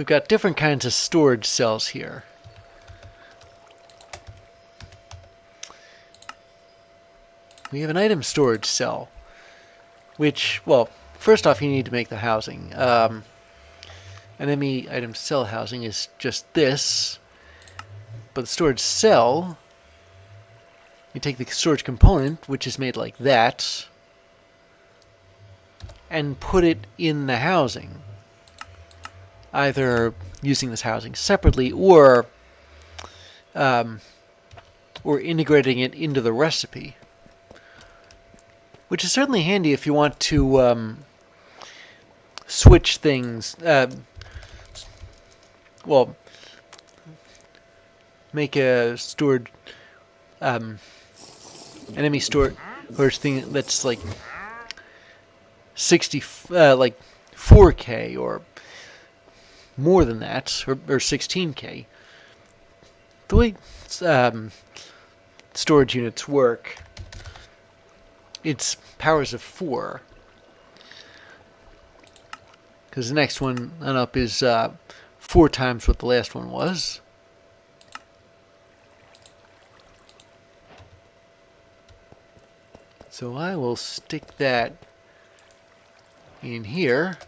got different kinds of storage cells here. We have an item storage cell, which, well, first off, you need to make the housing. An enemy item cell housing is just this, but the storage cell, you take the storage component, which is made like that, and put it in the housing, either using this housing separately or integrating it into the recipe, which is certainly handy if you want to switch things. Well, make a stored enemy storage thing that's like 4K or more than that, or 16K. The way storage units work, it's powers of 4. Because the next one up is 4 times what the last one was. So I will stick that in here.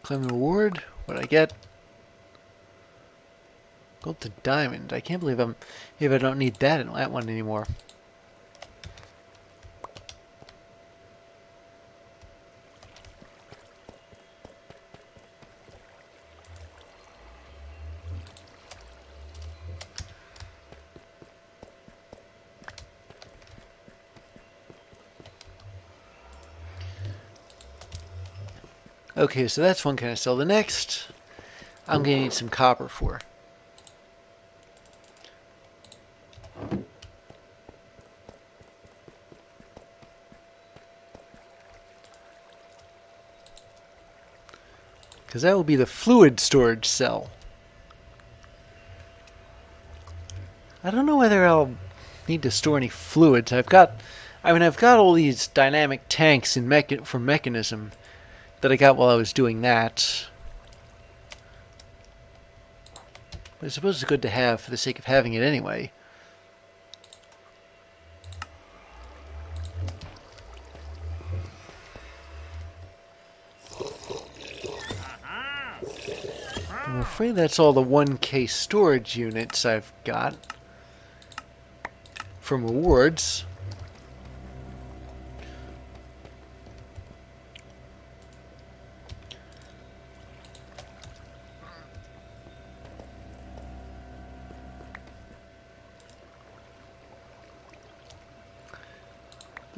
Claim the reward. What I get? Gold to diamond. I can't believe I don't need that one anymore. Okay, so that's one kind of cell. The next, I'm going to need some copper for. Because that will be the fluid storage cell. I don't know whether I'll need to store any fluids. I've got all these dynamic tanks from Mekanism that I got while I was doing that. But I suppose it's good to have for the sake of having it anyway. I'm afraid that's all the 1K storage units I've got from rewards.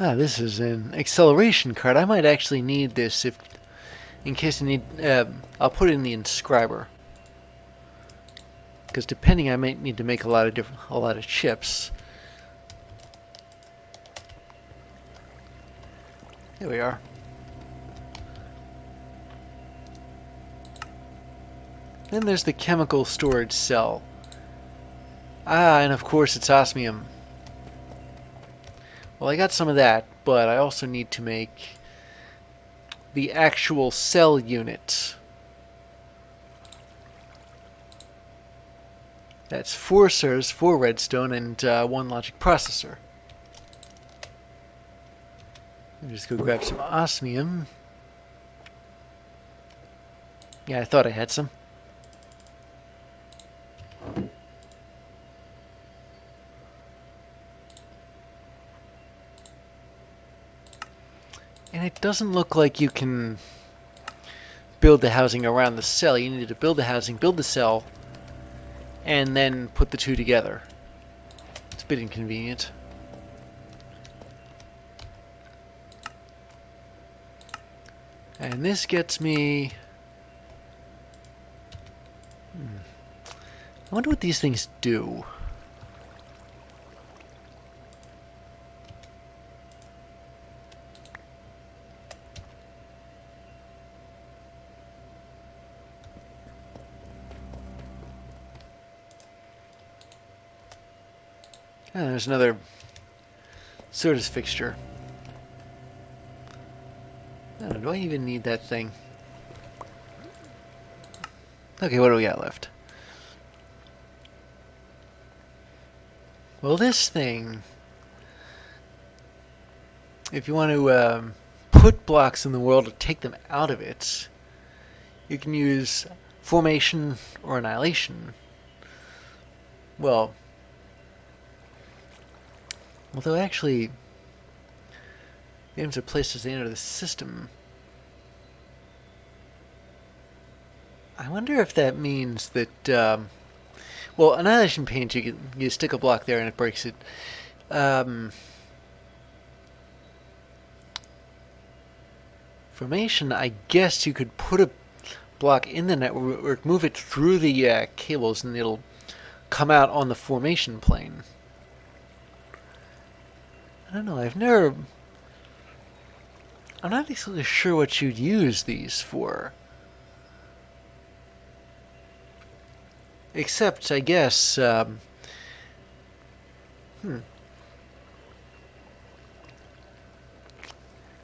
Ah, this is an acceleration card. I might actually need this in case I need. I'll put it in the inscriber, because depending, I might need to make a lot of chips. There we are. Then there's the chemical storage cell. Ah, and of course it's osmium. Well, I got some of that, but I also need to make the actual cell unit. That's 4 SIRS, 4 redstone, and 1 logic processor. Let me just go grab some osmium. Yeah, I thought I had some. And it doesn't look like you can build the housing around the cell. You need to build the housing, build the cell, and then put the two together. It's a bit inconvenient. And this gets me... I wonder what these things do. Oh, there's another Sortis fixture. I don't know, do I even need that thing? Okay, what do we got left? Well, this thing, if you want to put blocks in the world to take them out of it, you can use formation or annihilation. Well, although actually, items are placed as they enter the system. I wonder if that means that, well, annihilation paint, you stick a block there and it breaks it. Formation, I guess you could put a block in the network, move it through the cables, and it'll come out on the formation plane. I don't know, I'm not exactly sure what you'd use these for. Except, I guess, I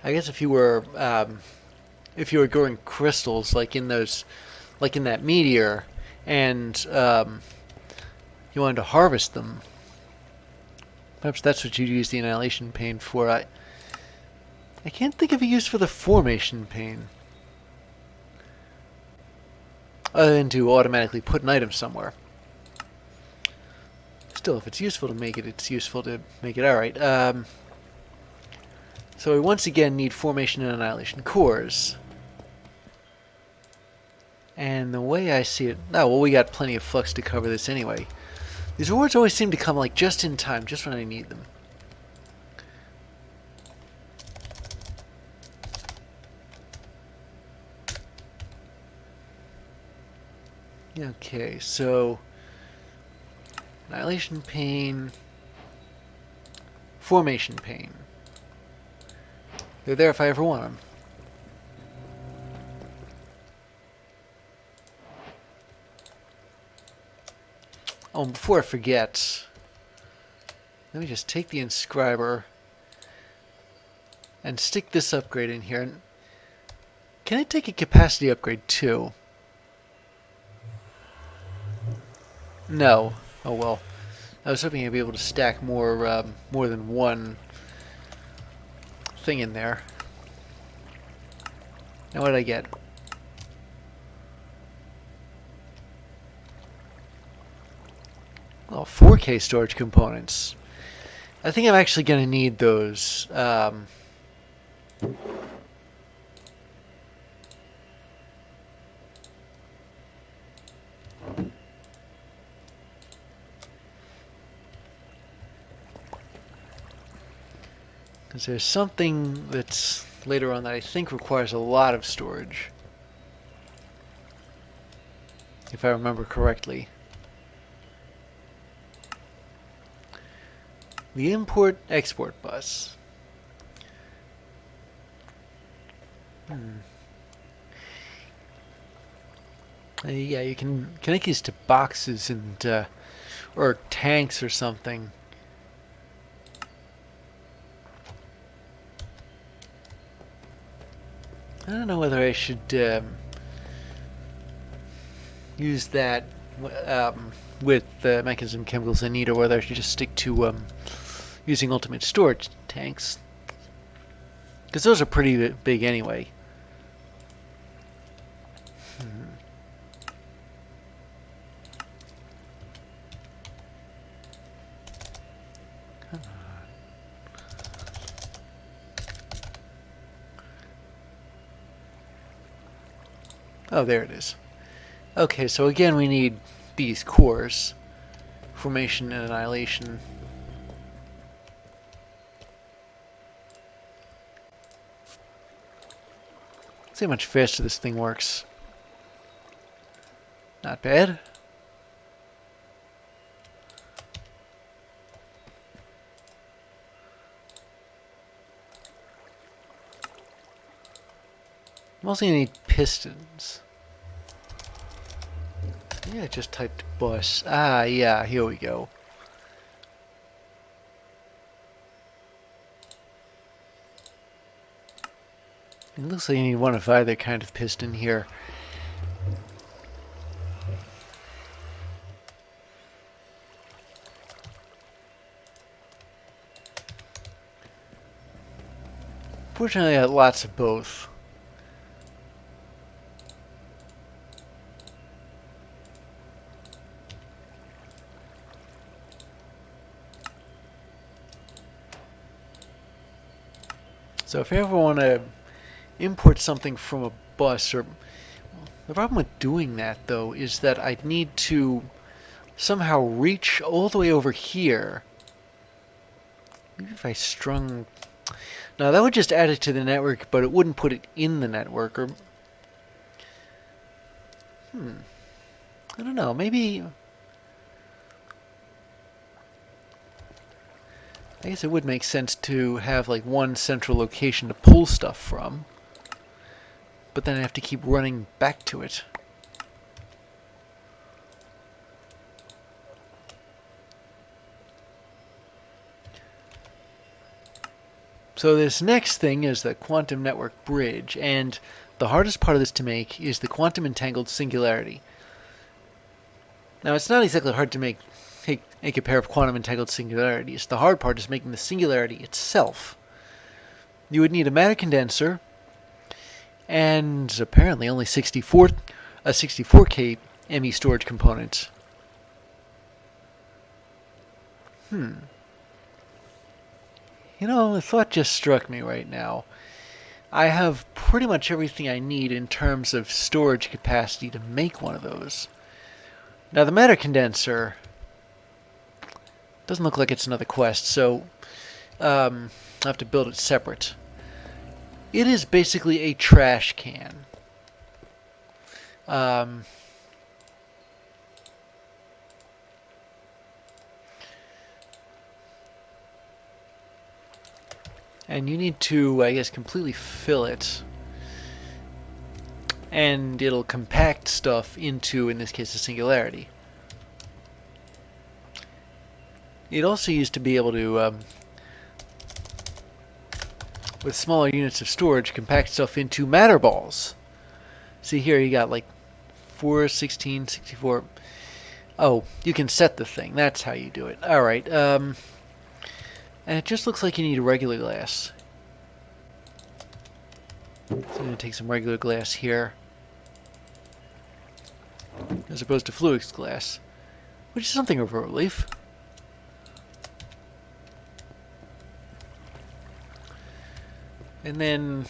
guess if you were growing crystals like in that meteor, and you wanted to harvest them, perhaps that's what you'd use the annihilation pane for. I can't think of a use for the formation pane, other than to automatically put an item somewhere. Still, if it's useful to make it, it's useful to make it. Alright, so we once again need formation and annihilation cores. And the way I see it... Oh, well, we got plenty of flux to cover this anyway. These rewards always seem to come, like, just in time, just when I need them. Okay, so... Annihilation pane... Formation pane. They're there if I ever want them. Oh, and before I forget, let me just take the inscriber and stick this upgrade in here. And can I take a capacity upgrade too? No. Oh well. I was hoping I'd be able to stack more than one thing in there. Now what did I get? Oh, 4K storage components. I think I'm actually going to need those. Because there's something that's later on that I think requires a lot of storage. If I remember correctly. The import-export bus. Yeah, you can connect these to boxes and or tanks or something. I don't know whether I should use that with the mechanism chemicals I need, or whether I should just stick to using ultimate storage tanks, because those are pretty big anyway. Come on. Oh, there it is. Okay, so again we need these cores, formation and annihilation. See how much faster this thing works. Not bad. Mostly need pistons. Yeah, I just typed bus. Ah, yeah, here we go. It looks like you need one of either kind of piston here. Fortunately, I got lots of both. So if I ever want to import something from a bus, or the problem with doing that though is that I'd need to somehow reach all the way over here. Maybe if I strung... No, that would just add it to the network, but it wouldn't put it in the network. Or I don't know, maybe... I guess it would make sense to have like one central location to pull stuff from, but then I have to keep running back to it. So this next thing is the quantum network bridge, and the hardest part of this to make is the quantum entangled singularity. Now it's not exactly hard to make a pair of quantum entangled singularities. The hard part is making the singularity itself. You would need a matter condenser, and apparently only a 64K ME storage component. You know, a thought just struck me right now. I have pretty much everything I need in terms of storage capacity to make one of those. Now the matter condenser doesn't look like it's another quest, so I'll have to build it separate. It is basically a trash can. And you need to, I guess, completely fill it. And it'll compact stuff into, in this case, a singularity. It also used to be able to, with smaller units of storage, compact stuff into matter balls. See here, you got like 4, 16, 64. Oh, you can set the thing. That's how you do it. Alright, and it just looks like you need a regular glass. So I'm going to take some regular glass here, as opposed to fluix glass, which is something of a relief. And then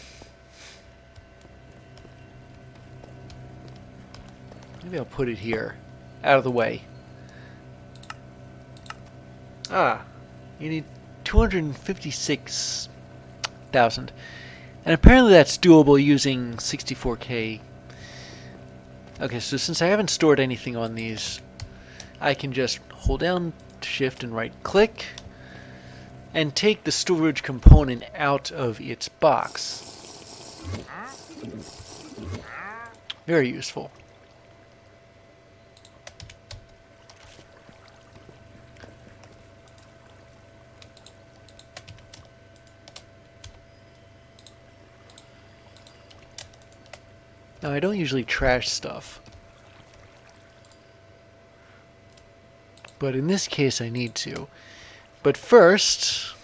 maybe I'll put it here, out of the way. You need 256,000. And apparently that's doable using 64K. Okay, so since I haven't stored anything on these, I can just hold down Shift and right click and take the storage component out of its box. Very useful. Now, I don't usually trash stuff, but in this case I need to. But first,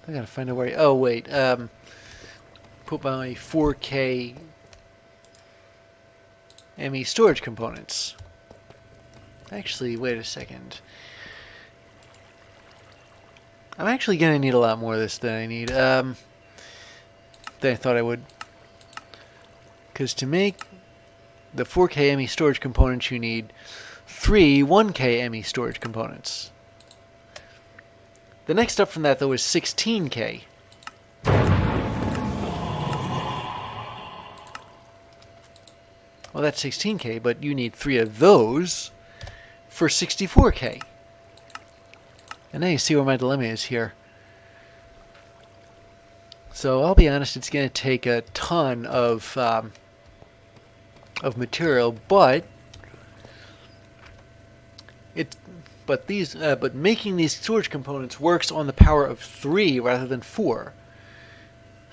I gotta find a way. Oh wait, put my 4K ME storage components. Actually, wait a second. I'm actually gonna need a lot more of this than I need. Than I thought I would. Because to make the 4K ME storage components, you need 3 1K ME storage components. The next up from that, though, is 16K. Well, that's 16K, but you need 3 of those for 64K. And now you see where my dilemma is here. So I'll be honest, it's going to take a ton of material, but making these storage components works on the power of 3 rather than 4.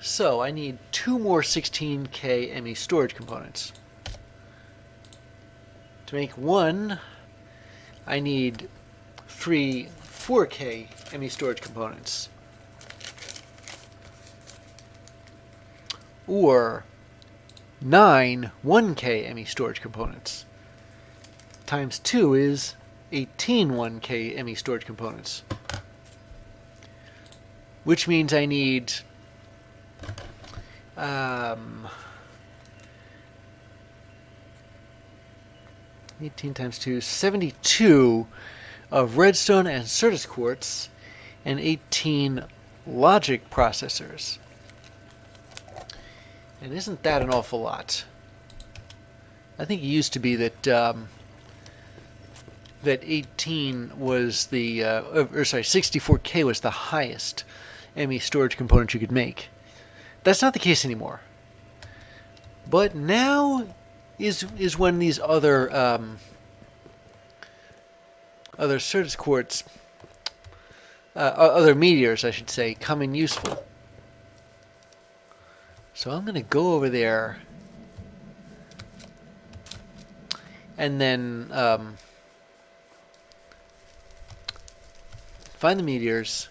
So I need 2 more 16K ME storage components. To make one, I need 3 4K ME storage components. Or 9 1K ME storage components. Times 2 is 18 1K ME storage components. Which means I need 18 times 2, 72 of redstone and Certus quartz, and 18 logic processors. And isn't that an awful lot? I think it used to be that that 18 was the, 64K was the highest ME storage component you could make. That's not the case anymore. But now is when these other Certus quartz, other meteors, I should say, come in useful. So I'm going to go over there and then find the meteors,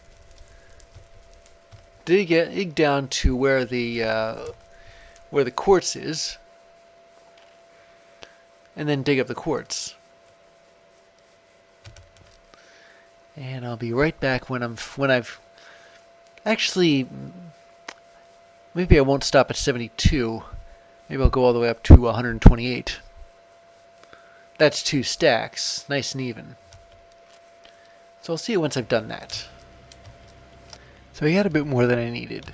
dig down to where the quartz is, and then dig up the quartz. And I'll be right back when I've actually, maybe I won't stop at 72. Maybe I'll go all the way up to 128. That's 2 stacks, nice and even. So I'll see you once I've done that. So I got a bit more than I needed.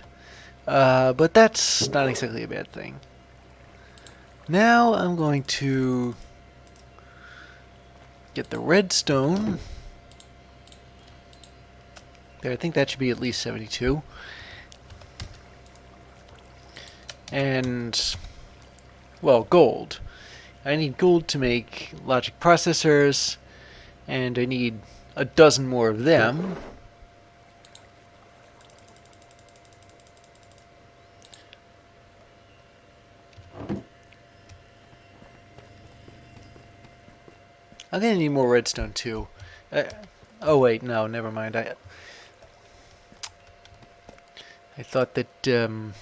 But that's not exactly a bad thing. Now I'm going to get the redstone. There, I think that should be at least 72. And, well, gold. I need gold to make logic processors, and I need a dozen more of them. I'm gonna need more redstone too. Oh wait, no, never mind. I thought that I'm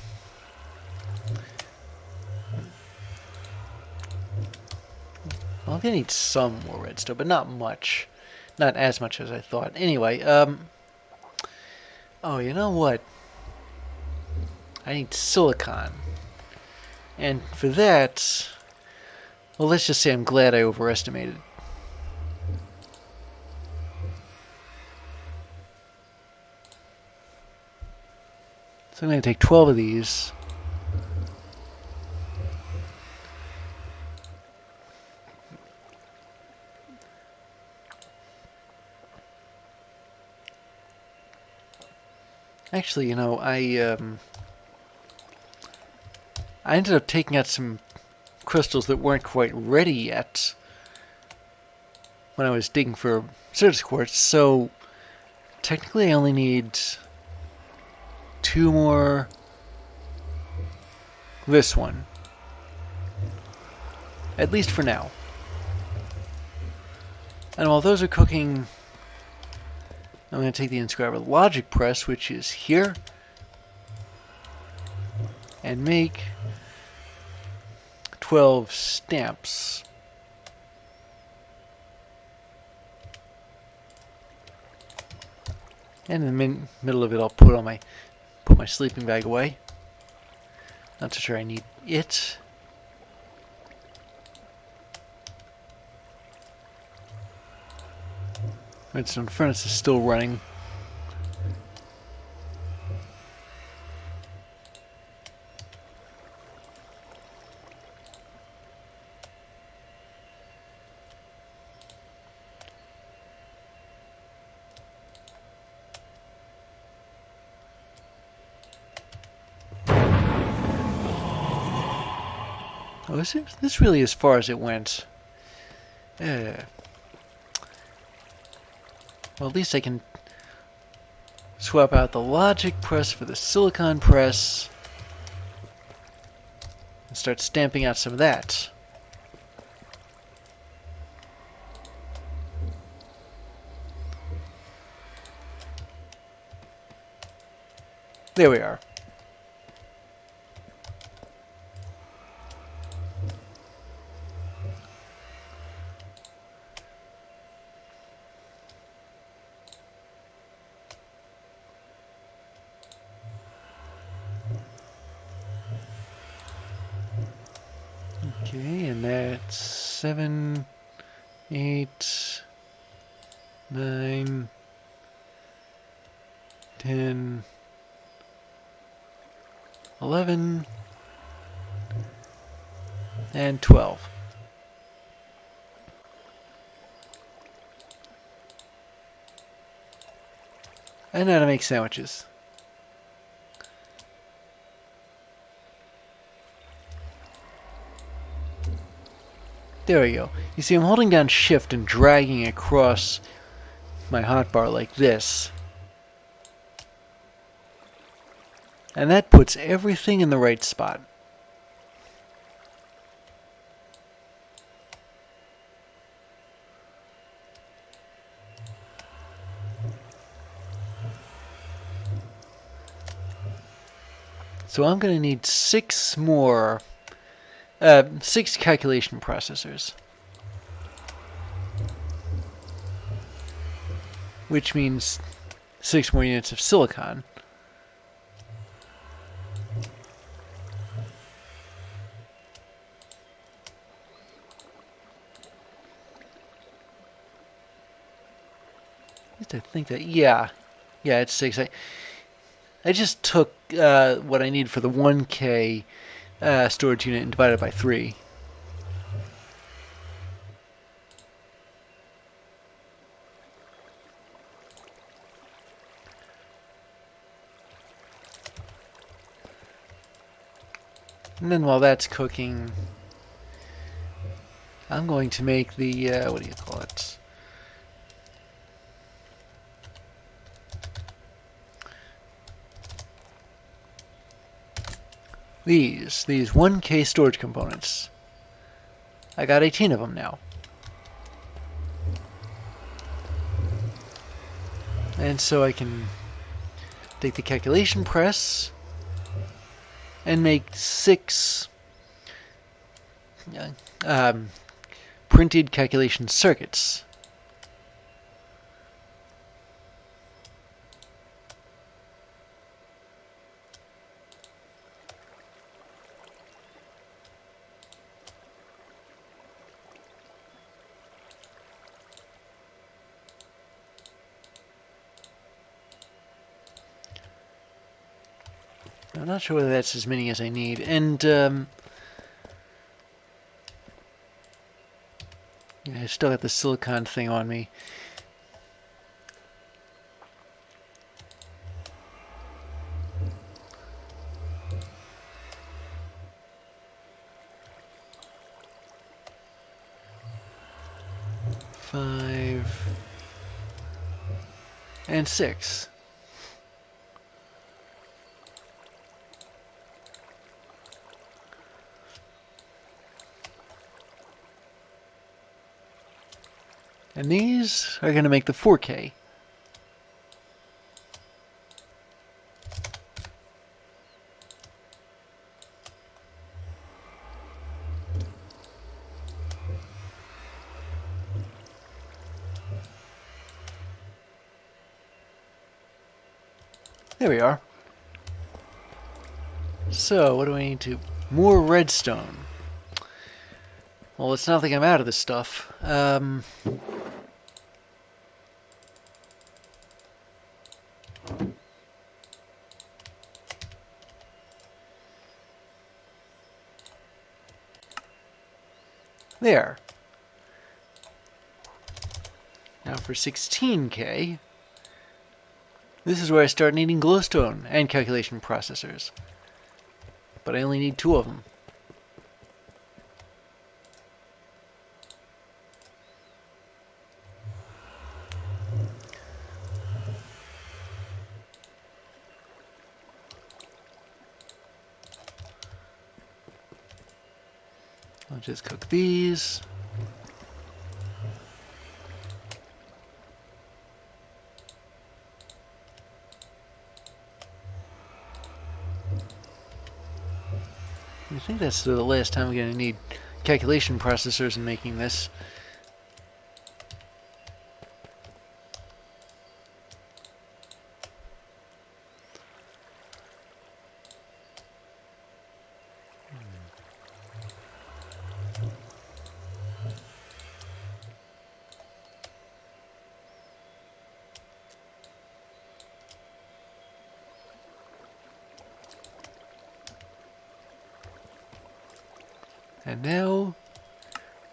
gonna need some more redstone, but not much. Not as much as I thought. Anyway, oh, you know what? I need silicon. And for that, well, let's just say I'm glad I overestimated. So I'm going to take 12 of these. Actually, you know, I ended up taking out some crystals that weren't quite ready yet when I was digging for Certus quartz, so technically I only need 2 more this one. At least for now. And while those are cooking, I'm going to take the inscriber logic press, which is here, and make 12 stamps. And in the middle of it, I'll put my sleeping bag away. Not so sure I need it. Redstone furnace is still running. Oh, this really as far as it went. Well, at least I can swap out the logic press for the silicon press. and start stamping out some of that. There we are. Okay, and that's 7, 8, 9, 10, 11, and 12. I know how to make sandwiches. There we go. You see, I'm holding down Shift and dragging across my hotbar like this. And that puts everything in the right spot. So I'm going to need 6 more, 6 calculation processors. Which means 6 more units of silicon. I think that, yeah, it's 6. I just took what I need for the 1K storage unit and divided it by 3. And then while that's cooking, I'm going to make the, what do you call it? These 1K storage components. I got 18 of them now. And so I can take the calculation press and make 6 printed calculation circuits. I'm not sure whether that's as many as I need, and yeah, I still got the silicon thing on me. Five and 6. And these are going to make the 4K. There we are. So, what do I need to... More redstone. Well, it's not like I'm out of this stuff. There. Now for 16K, this is where I start needing glowstone and calculation processors. But I only need 2 of them. I'll just cook these. I think that's the last time we're going to need calculation processors in making this. And now,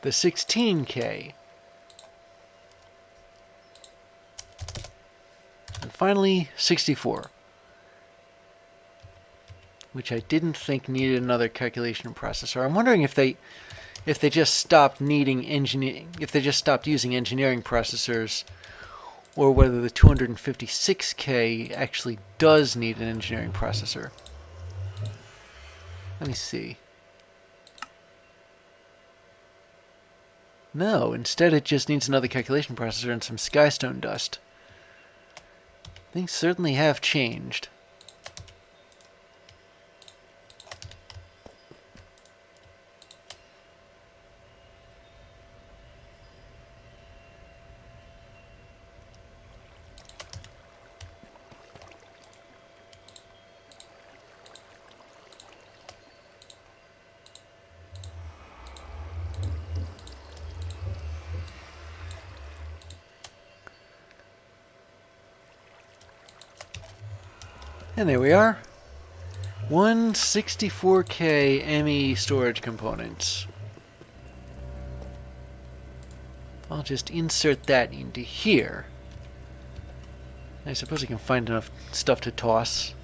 the 16K. And finally, 64. Which I didn't think needed another calculation processor. I'm wondering if they just stopped needing if they just stopped using engineering processors, or whether the 256K actually does need an engineering processor. Let me see. No, instead it just needs another calculation processor and some skystone dust. Things certainly have changed. And there we are. 164K ME storage components. I'll just insert that into here. I suppose I can find enough stuff to toss.